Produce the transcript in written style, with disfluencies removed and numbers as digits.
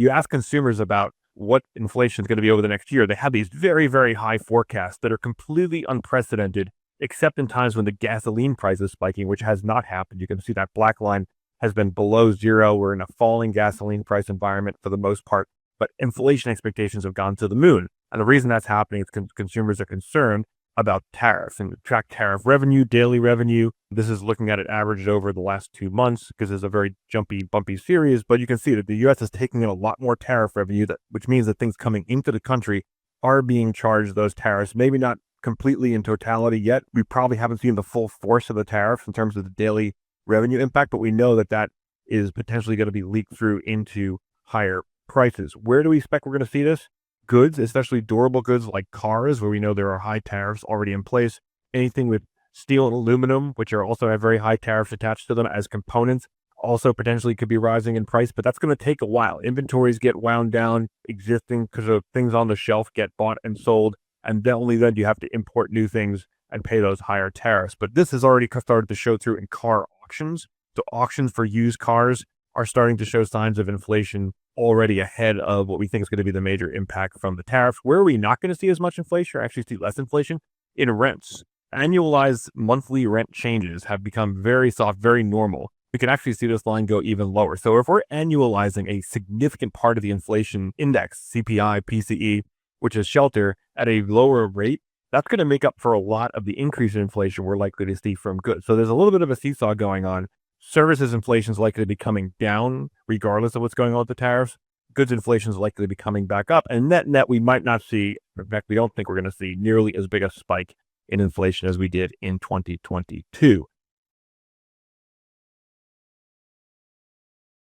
you ask consumers about what inflation is going to be over the next year, they have these very, very high forecasts that are completely unprecedented, except in times when the gasoline price is spiking, which has not happened. You can see that black line has been below zero. We're in a falling gasoline price environment for the most part, but inflation expectations have gone to the moon. And the reason that's happening is consumers are concerned about tariffs and track tariff revenue, daily revenue. This is looking at it averaged over the last 2 months because it's a very jumpy, bumpy series, but you can see that the U.S. is taking in a lot more tariff revenue, which means that things coming into the country are being charged those tariffs, maybe not completely in totality yet. We probably haven't seen the full force of the tariffs in terms of the daily revenue impact, but we know that that is potentially going to be leaked through into higher prices. Where do we expect we're going to see this? Goods, especially durable goods like cars, where we know there are high tariffs already in place. Anything with steel and aluminum, which are also have very high tariffs attached to them as components, also potentially could be rising in price, but that's going to take a while. Inventories get wound down, existing because of things on the shelf get bought and sold, and then only then do you have to import new things and pay those higher tariffs. But this has already started to show through in car auctions. So auctions for used cars are starting to show signs of inflation already ahead of what we think is going to be the major impact from the tariffs. Where are we not going to see as much inflation, or actually see less inflation? In rents. Annualized monthly rent changes have become very soft, very normal. We can actually see this line go even lower. So if we're annualizing a significant part of the inflation index, CPI, PCE, which is shelter, at a lower rate, that's going to make up for a lot of the increase in inflation we're likely to see from goods. So there's a little bit of a seesaw going on. Services inflation is likely to be coming down regardless of what's going on with the tariffs. Goods inflation is likely to be coming back up. And net, we might not see, in fact, we don't think we're going to see nearly as big a spike in inflation as we did in 2022.